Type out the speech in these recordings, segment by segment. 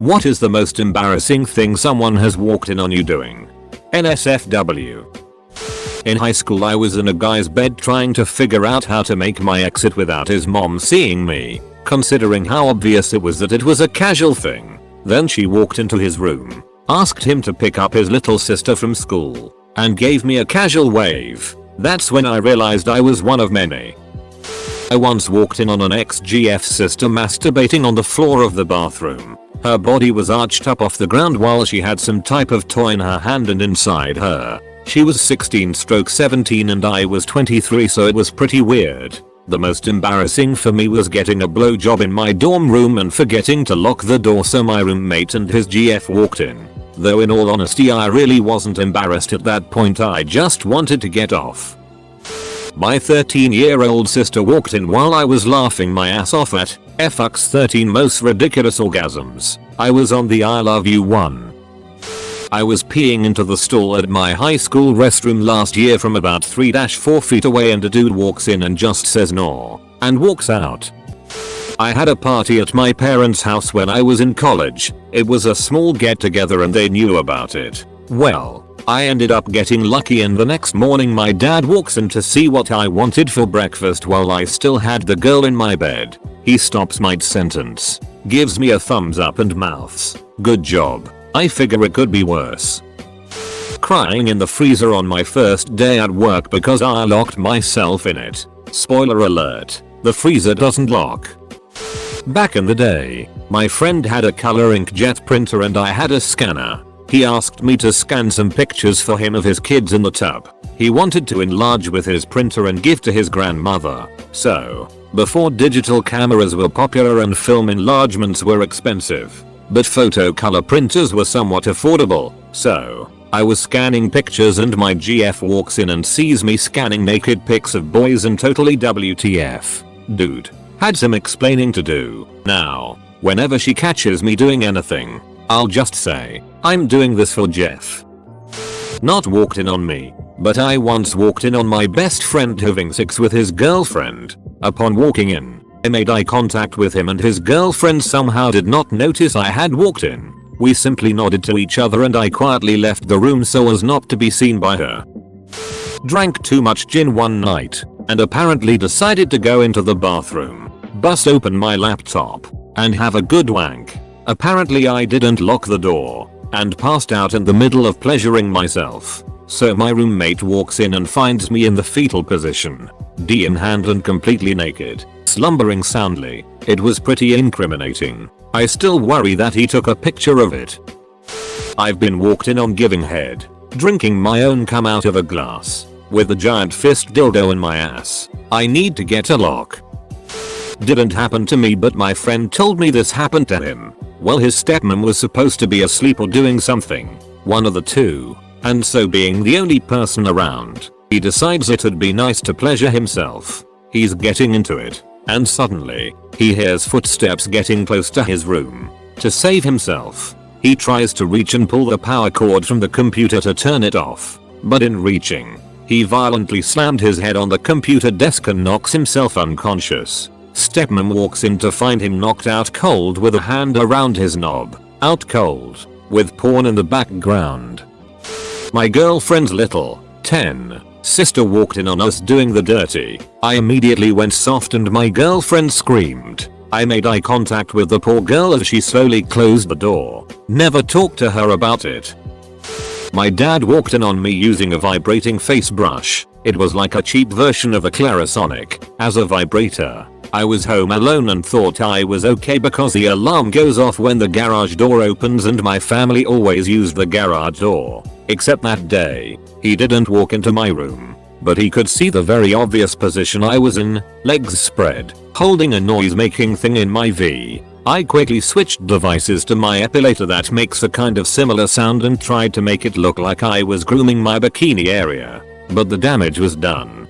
What is the most embarrassing thing someone has walked in on you doing? NSFW. In high school I was in a guy's bed trying to figure out how to make my exit without his mom seeing me, considering how obvious it was that it was a casual thing. Then she walked into his room, asked him to pick up his little sister from school, and gave me a casual wave. That's when I realized I was one of many. I once walked in on an ex-GF sister masturbating on the floor of the bathroom. Her body was arched up off the ground while she had some type of toy in her hand and inside her. She was 16/17 and I was 23, so it was pretty weird. The most embarrassing for me was getting a blowjob in my dorm room and forgetting to lock the door, so my roommate and his GF walked in. Though in all honesty I really wasn't embarrassed at that point, I just wanted to get off. My 13-year-old sister walked in while I was laughing my ass off at FX 13 most ridiculous orgasms. I was on the I love you one. I was peeing into the stall at my high school restroom last year from about 3-4 feet away, and a dude walks in and just says no and walks out. I had a party at my parents' house when I was in college. It was a small get together and they knew about it. Well, I ended up getting lucky, and the next morning my dad walks in to see what I wanted for breakfast while I still had the girl in my bed. He stops mid-sentence, gives me a thumbs up and mouths, "Good job." I figure it could be worse. Crying in the freezer on my first day at work because I locked myself in it. Spoiler alert, the freezer doesn't lock. Back in the day, my friend had a color inkjet printer and I had a scanner. He asked me to scan some pictures for him of his kids in the tub. He wanted to enlarge with his printer and give to his grandmother. So, before digital cameras were popular and film enlargements were expensive, but photo color printers were somewhat affordable, so I was scanning pictures and my GF walks in and sees me scanning naked pics of boys and totally WTF. Dude, had some explaining to do. Now, whenever she catches me doing anything, I'll just say, "I'm doing this for Jeff." Not walked in on me, but I once walked in on my best friend having sex with his girlfriend. Upon walking in, I made eye contact with him and his girlfriend somehow did not notice I had walked in. We simply nodded to each other and I quietly left the room so as not to be seen by her. Drank too much gin one night and apparently decided to go into the bathroom, bust open my laptop, and have a good wank. Apparently I didn't lock the door and passed out in the middle of pleasuring myself. So my roommate walks in and finds me in the fetal position, D in hand and completely naked, slumbering soundly. It was pretty incriminating. I still worry that he took a picture of it. I've been walked in on giving head, drinking my own cum out of a glass, with a giant fist dildo in my ass. I need to get a lock. Didn't happen to me, but my friend told me this happened to him. Well, his stepmom was supposed to be asleep or doing something, one of the two, and so being the only person around, he decides it'd be nice to pleasure himself. He's getting into it, and suddenly, he hears footsteps getting close to his room. To save himself, he tries to reach and pull the power cord from the computer to turn it off, but in reaching, he violently slammed his head on the computer desk and knocks himself unconscious. Stepmom walks in to find him knocked out cold with a hand around his knob, out cold, with porn in the background. My girlfriend's little, 10, sister walked in on us doing the dirty. I immediately went soft and my girlfriend screamed. I made eye contact with the poor girl as she slowly closed the door. Never talked to her about it. My dad walked in on me using a vibrating face brush. It was like a cheap version of a Clarisonic, as a vibrator. I was home alone and thought I was okay because the alarm goes off when the garage door opens and my family always used the garage door. Except that day, he didn't walk into my room, but he could see the very obvious position I was in, legs spread, holding a noise-making thing in my V. I quickly switched devices to my epilator that makes a kind of similar sound and tried to make it look like I was grooming my bikini area, but the damage was done.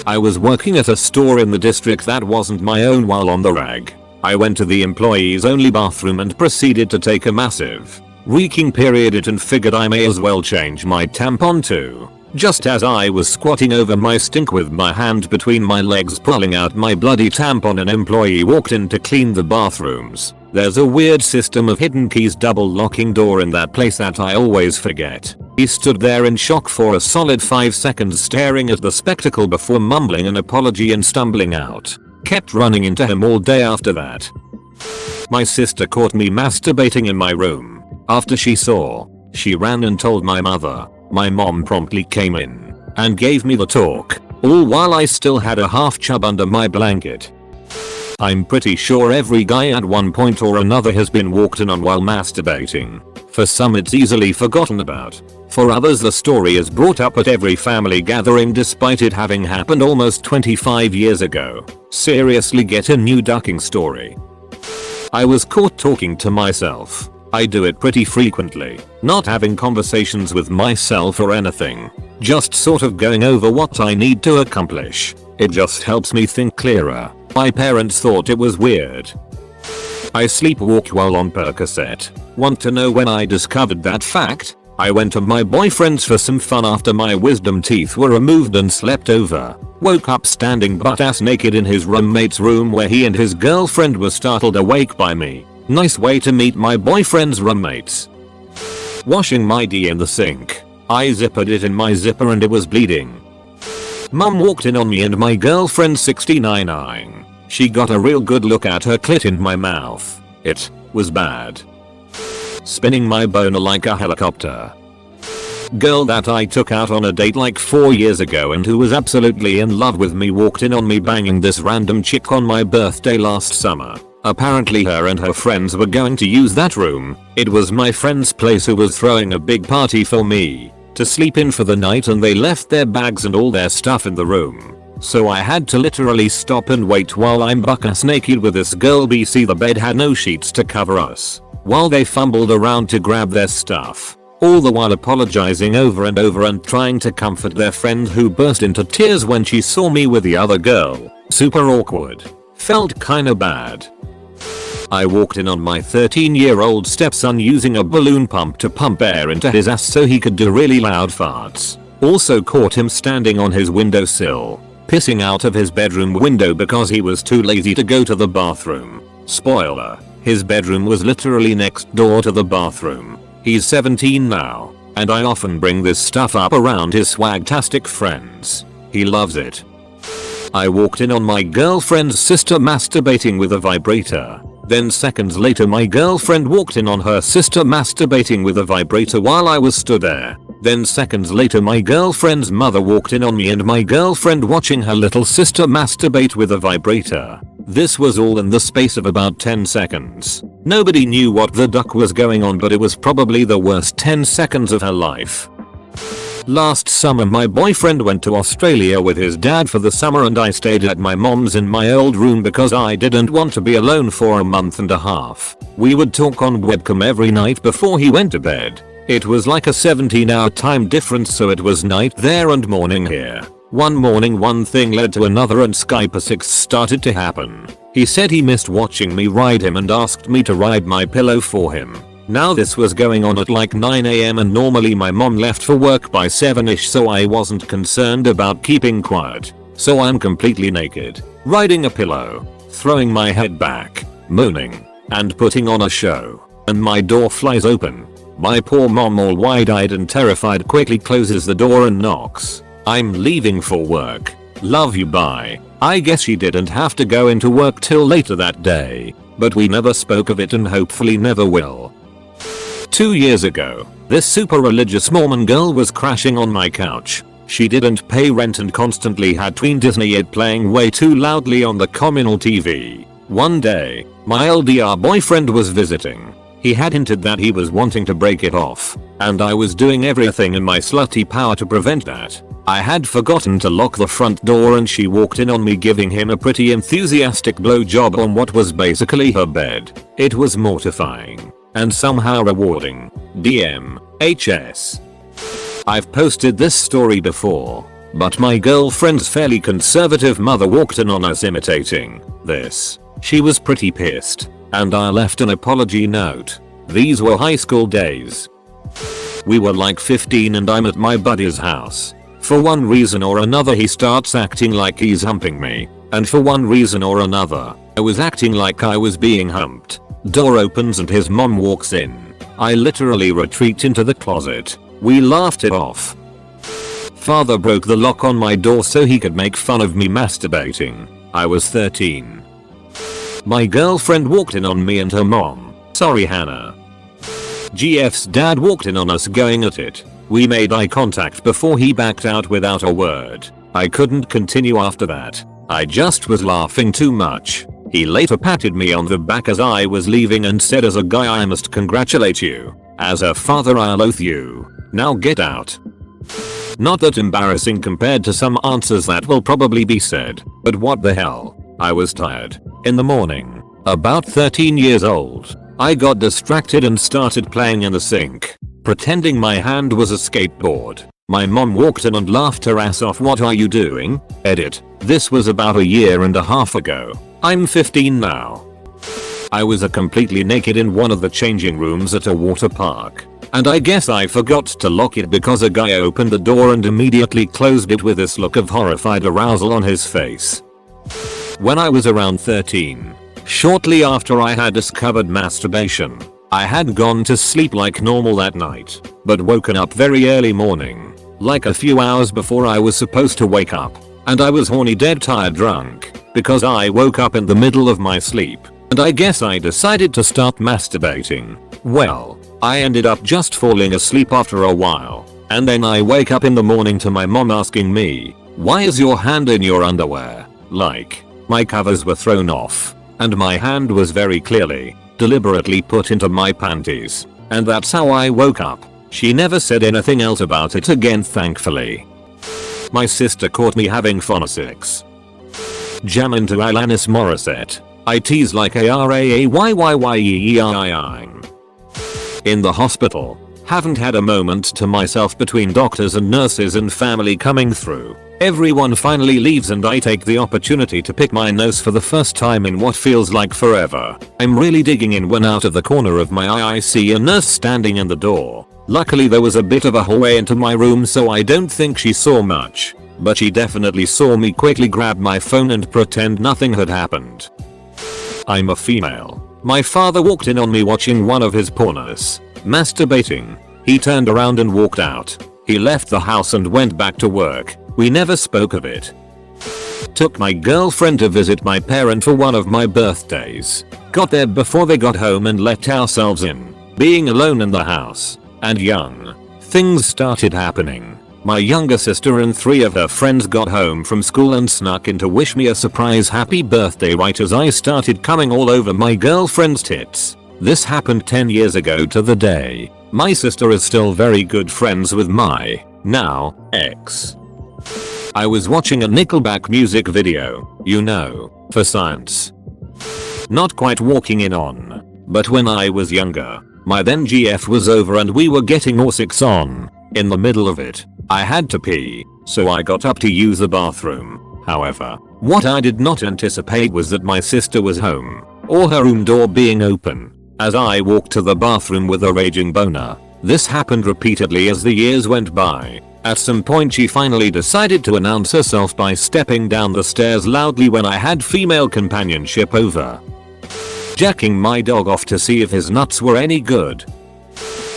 I was working at a store in the district that wasn't my own while on the rag. I went to the employees only bathroom and proceeded to take a massive reeking period and figured I may as well change my tampon too. Just as I was squatting over my stink with my hand between my legs pulling out my bloody tampon, an employee walked in to clean the bathrooms. There's a weird system of hidden keys double locking door in that place that I always forget. He stood there in shock for a solid 5 seconds staring at the spectacle before mumbling an apology and stumbling out. Kept running into him all day after that. My sister caught me masturbating in my room. After she saw, she ran and told my mother. My mom promptly came in and gave me the talk, all while I still had a half chub under my blanket. I'm pretty sure every guy at one point or another has been walked in on while masturbating. For some it's easily forgotten about. For others the story is brought up at every family gathering despite it having happened almost 25 years ago. Seriously, get a new ducking story. I was caught talking to myself. I do it pretty frequently, not having conversations with myself or anything, just sort of going over what I need to accomplish. It just helps me think clearer. My parents thought it was weird. I sleepwalk while on Percocet. Want to know when I discovered that fact? I went to my boyfriend's for some fun after my wisdom teeth were removed and slept over. Woke up standing butt-ass naked in his roommate's room where he and his girlfriend were startled awake by me. Nice way to meet my boyfriend's roommates. Washing my D in the sink. I zippered it in my zipper and it was bleeding. Mum walked in on me and my girlfriend 69ing. She got a real good look at her clit in my mouth. It was bad. Spinning my boner like a helicopter. Girl that I took out on a date like 4 years ago and who was absolutely in love with me walked in on me banging this random chick on my birthday last summer. Apparently her and her friends were going to use that room. It was my friend's place who was throwing a big party for me to sleep in for the night, and they left their bags and all their stuff in the room. So I had to literally stop and wait while I'm buck-ass naked with this girl. BC the bed had no sheets to cover us, while they fumbled around to grab their stuff, all the while apologizing over and over and trying to comfort their friend who burst into tears when she saw me with the other girl. Super awkward. Felt kinda bad. I walked in on my 13-year-old stepson using a balloon pump to pump air into his ass so he could do really loud farts. Also caught him standing on his windowsill, pissing out of his bedroom window because he was too lazy to go to the bathroom. Spoiler, his bedroom was literally next door to the bathroom. He's 17 now, and I often bring this stuff up around his swagtastic friends. He loves it. I walked in on my girlfriend's sister masturbating with a vibrator. Then seconds later my girlfriend walked in on her sister masturbating with a vibrator while I was stood there. Then seconds later my girlfriend's mother walked in on me and my girlfriend watching her little sister masturbate with a vibrator. This was all in the space of about 10 seconds. Nobody knew what the duck was going on, but it was probably the worst 10 seconds of her life. Last summer my boyfriend went to Australia with his dad for the summer and I stayed at my mom's in my old room because I didn't want to be alone for a month and a half. We would talk on webcam every night before he went to bed. It was like a 17-hour time difference, so it was night there and morning here. One morning one thing led to another and Skype 6 started to happen. He said he missed watching me ride him and asked me to ride my pillow for him. Now this was going on at like 9 AM and normally my mom left for work by 7ish, so I wasn't concerned about keeping quiet. So I'm completely naked, riding a pillow, throwing my head back, moaning, and putting on a show. And my door flies open. My poor mom, all wide-eyed and terrified, quickly closes the door and knocks. I'm leaving for work. Love you, bye. I guess she didn't have to go into work till later that day, but we never spoke of it and hopefully never will. 2 years ago, this super religious Mormon girl was crashing on my couch. She didn't pay rent and constantly had Tween Disney It playing way too loudly on the communal TV. One day, my LDR boyfriend was visiting. He had hinted that he was wanting to break it off, and I was doing everything in my slutty power to prevent that. I had forgotten to lock the front door and she walked in on me giving him a pretty enthusiastic blowjob on what was basically her bed. It was mortifying and somehow rewarding. DM, HS. I've posted this story before, but my girlfriend's fairly conservative mother walked in on us imitating this. She was pretty pissed, and I left an apology note. These were high school days. We were like 15 and I'm at my buddy's house. For one reason or another he starts acting like he's humping me. And for one reason or another, I was acting like I was being humped. Door opens and his mom walks in. I literally retreat into the closet. We laughed it off. Father broke the lock on my door so he could make fun of me masturbating. I was 13. My girlfriend walked in on me and her mom. Sorry Hannah. GF's dad walked in on us going at it. We made eye contact before he backed out without a word. I couldn't continue after that. I just was laughing too much. He later patted me on the back as I was leaving and said, as a guy I must congratulate you. As a father I'll oath you. Now get out. Not that embarrassing compared to some answers that will probably be said, but what the hell. I was tired. In the morning. About 13 years old. I got distracted and started playing in the sink. Pretending my hand was a skateboard. My mom walked in and laughed her ass off. What are you doing? Edit. This was about a year and a half ago. I'm 15 now. I was completely naked in one of the changing rooms at a water park. And I guess I forgot to lock it because a guy opened the door and immediately closed it with this look of horrified arousal on his face. When I was around 13, shortly after I had discovered masturbation, I had gone to sleep like normal that night, but woken up very early morning, like a few hours before I was supposed to wake up, and I was horny, dead tired, drunk, because I woke up in the middle of my sleep, and I guess I decided to start masturbating. Well, I ended up just falling asleep after a while, and then I wake up in the morning to my mom asking me, why is your hand in your underwear? Like, my covers were thrown off, and my hand was very clearly, deliberately put into my panties, and that's how I woke up. She never said anything else about it again, thankfully. My sister caught me having phonetics. Jam into Alanis Morissette. I tease like A-R-A-A-Y-Y-Y-E-E-I-I. In the hospital. Haven't had a moment to myself between doctors and nurses and family coming through. Everyone finally leaves and I take the opportunity to pick my nose for the first time in what feels like forever. I'm really digging in when out of the corner of my eye I see a nurse standing in the door. Luckily there was a bit of a hallway into my room so I don't think she saw much. But she definitely saw me quickly grab my phone and pretend nothing had happened. I'm a female. My father walked in on me watching one of his pornos. Masturbating. He turned around and walked out. He left the house and went back to work. We never spoke of it. Took my girlfriend to visit my parent for one of my birthdays. Got there before they got home and let ourselves in. Being alone in the house. And young. Things started happening. My younger sister and 3 of her friends got home from school and snuck in to wish me a surprise happy birthday right as I started coming all over my girlfriend's tits. This happened 10 years ago to the day. My sister is still very good friends with my, now, ex. I was watching a Nickelback music video, you know, for science. Not quite walking in on. But when I was younger, my then GF was over and we were getting more sex on. In the middle of it, I had to pee, so I got up to use the bathroom. However, what I did not anticipate was that my sister was home, or her room door being open, as I walked to the bathroom with a raging boner. This happened repeatedly as the years went by. At some point she finally decided to announce herself by stepping down the stairs loudly when I had female companionship over. Jacking my dog off to see if his nuts were any good.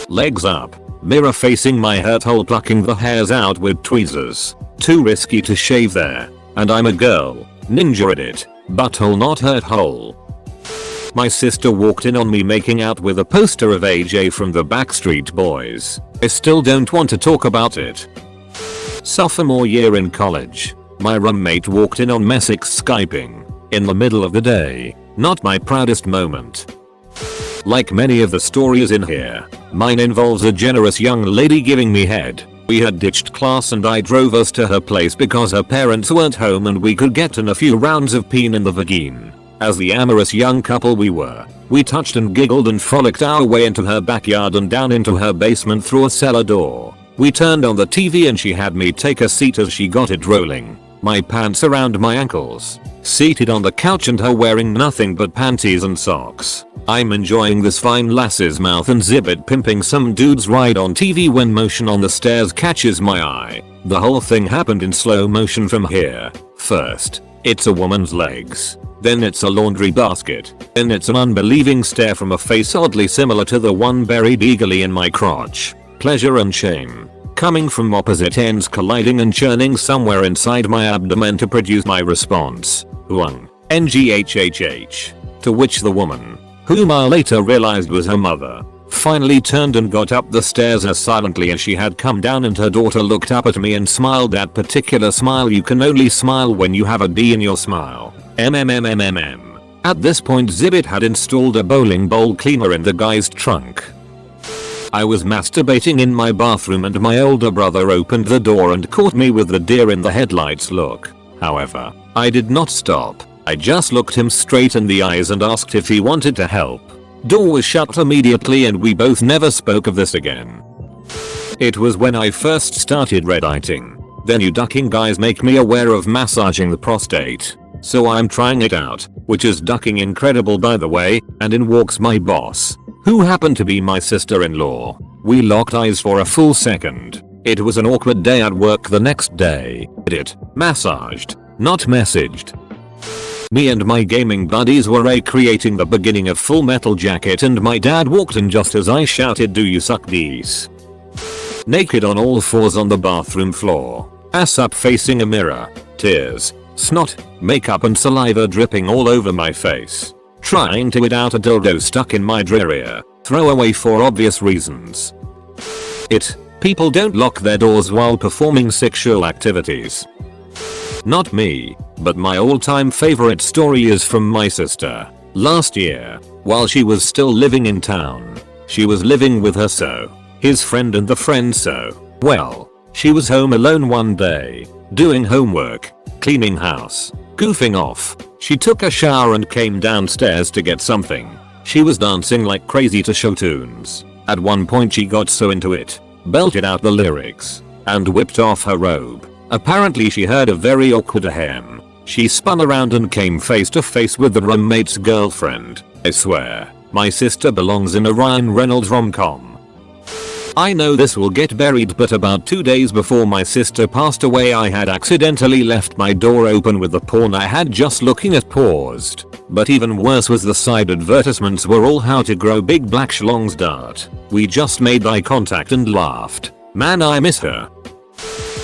Legs up. Mirror facing my hurt hole, plucking the hairs out with tweezers. Too risky to shave there. And I'm a girl. Ninja at it. Butthole not hurt hole. My sister walked in on me making out with a poster of AJ from the Backstreet Boys. I still don't want to talk about it. Sophomore year in college. My roommate walked in on Messick Skyping. In the middle of the day. Not my proudest moment. Like many of the stories in here, mine involves a generous young lady giving me head. We had ditched class and I drove us to her place because her parents weren't home and we could get in a few rounds of peen in the vagine. As the amorous young couple we were, we touched and giggled and frolicked our way into her backyard and down into her basement through a cellar door. We turned on the TV and she had me take a seat as she got it rolling. My pants around my ankles. Seated on the couch and her wearing nothing but panties and socks. I'm enjoying this fine lass's mouth and zibbit pimping some dude's ride on TV when motion on the stairs catches my eye. The whole thing happened in slow motion from here. First, it's a woman's legs. Then it's a laundry basket. Then it's an unbelieving stare from a face oddly similar to the one buried eagerly in my crotch. Pleasure and shame. Coming from opposite ends colliding and churning somewhere inside my abdomen to produce my response. Wung. NGHHH. To which the woman, whom I later realized was her mother, finally turned and got up the stairs as silently as she had come down, and her daughter looked up at me and smiled that particular smile you can only smile when you have a D in your smile. MMMMMM. At this point Zibbit had installed a bowling ball cleaner in the guy's trunk. I was masturbating in my bathroom and my older brother opened the door and caught me with the deer in the headlights look. However, I did not stop. I just looked him straight in the eyes and asked if he wanted to help. Door was shut immediately and we both never spoke of this again. It was when I first started redditing. Then you ducking guys make me aware of massaging the prostate. So I'm trying it out, which is ducking incredible by the way, and in walks my boss, who happened to be my sister-in-law. We locked eyes for a full second. It was an awkward day at work the next day. It massaged, not messaged. Me and my gaming buddies were recreating the beginning of Full Metal Jacket and my dad walked in just as I shouted, "Do you suck these?" Naked on all fours on the bathroom floor, ass up facing a mirror, tears, snot, makeup and saliva dripping all over my face. Trying to get out a dildo stuck in my derriere, throwaway for obvious reasons. People don't lock their doors while performing sexual activities. Not me, but my all-time favorite story is from my sister. Last year, while she was still living in town, she was living with his friend and the friend she was home alone one day, doing homework, cleaning house, goofing off. She took a shower and came downstairs to get something. She was dancing like crazy to show tunes. At one point she got so into it, belted out the lyrics, and whipped off her robe. Apparently she heard a very awkward ahem. She spun around and came face to face with the roommate's girlfriend. I swear, my sister belongs in a Ryan Reynolds rom-com. I know this will get buried, but about 2 days before my sister passed away I had accidentally left my door open with the porn I had just looking at paused. But even worse was the side advertisements were all how to grow big black schlongs. We just made eye contact and laughed. Man, I miss her.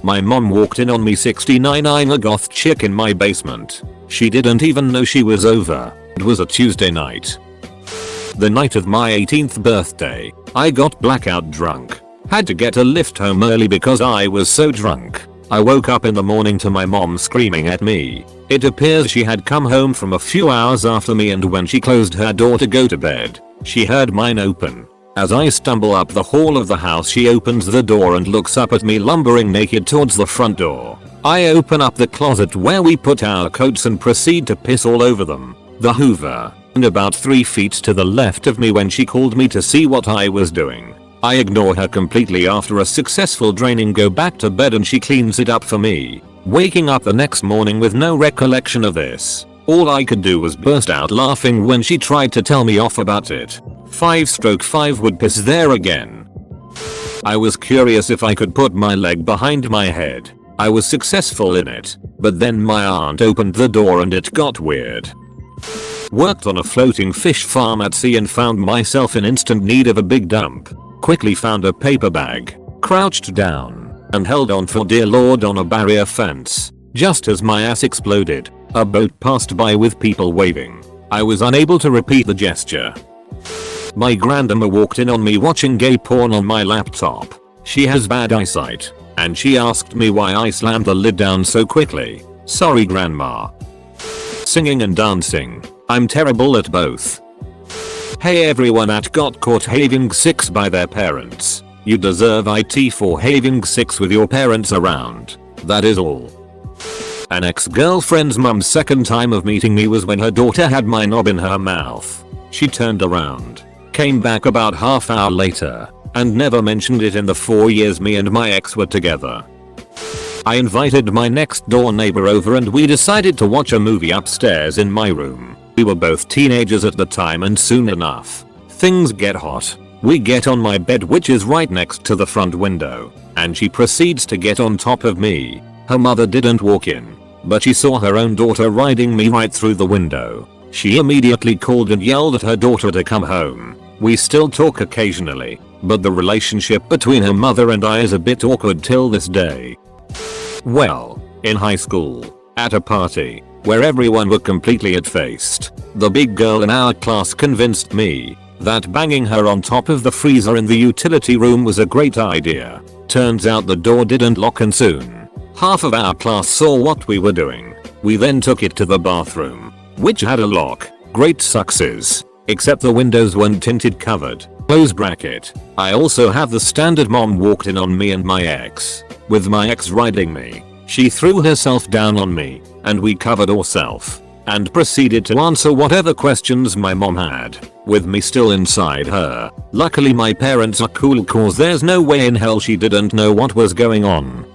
My mom walked in on me 69ing a goth chick in my basement. She didn't even know she was over. It was a Tuesday night. The night of my 18th birthday, I got blackout drunk. Had to get a lift home early because I was so drunk. I woke up in the morning to my mom screaming at me. It appears she had come home from a few hours after me, and when she closed her door to go to bed, she heard mine open. As I stumble up the hall of the house, she opens the door and looks up at me lumbering naked towards the front door. I open up the closet where we put our coats and proceed to piss all over them. The Hoover, and about 3 feet to the left of me when she called me to see what I was doing. I ignore her completely after a successful draining, go back to bed, and she cleans it up for me. Waking up the next morning with no recollection of this. All I could do was burst out laughing when she tried to tell me off about it. 5/5 would piss there again. I was curious if I could put my leg behind my head. I was successful in it, but then my aunt opened the door and it got weird. Worked on a floating fish farm at sea and found myself in instant need of a big dump. Quickly found a paper bag, crouched down, and held on for dear lord on a barrier fence. Just as my ass exploded, a boat passed by with people waving. I was unable to repeat the gesture. My grandma walked in on me watching gay porn on my laptop. She has bad eyesight, and she asked me why I slammed the lid down so quickly. Sorry grandma. Singing and dancing. I'm terrible at both. Hey everyone at got caught having sex by their parents. You deserve IT for having sex with your parents around. That is all. An ex-girlfriend's mum's second time of meeting me was when her daughter had my knob in her mouth. She turned around, came back about half hour later, and never mentioned it in the 4 years me and my ex were together. I invited my next door neighbor over and we decided to watch a movie upstairs in my room. We were both teenagers at the time, and soon enough, things get hot. We get on my bed, which is right next to the front window, and she proceeds to get on top of me. Her mother didn't walk in, but she saw her own daughter riding me right through the window. She immediately called and yelled at her daughter to come home. We still talk occasionally, but the relationship between her mother and I is a bit awkward till this day. Well, in high school, at a party, where everyone were completely at-faced, the big girl in our class convinced me that banging her on top of the freezer in the utility room was a great idea. Turns out the door didn't lock, and soon half of our class saw what we were doing. We then took it to the bathroom, which had a lock. Great success. Except the windows weren't tinted covered. Close bracket. I also have the standard mom walked in on me and my ex. With my ex riding me, she threw herself down on me, and we covered ourselves, and proceeded to answer whatever questions my mom had, with me still inside her. Luckily my parents are cool, cause there's no way in hell she didn't know what was going on.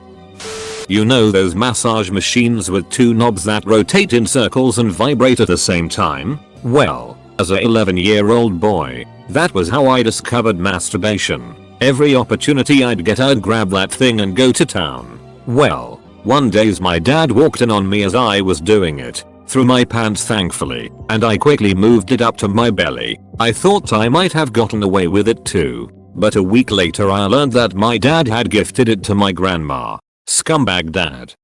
You know those massage machines with two knobs that rotate in circles and vibrate at the same time? Well, as a 11-year-old boy, that was how I discovered masturbation. Every opportunity I'd get, I'd grab that thing and go to town. Well, one day my dad walked in on me as I was doing it, through my pants thankfully, and I quickly moved it up to my belly. I thought I might have gotten away with it too, but a week later I learned that my dad had gifted it to my grandma. Scumbag dad.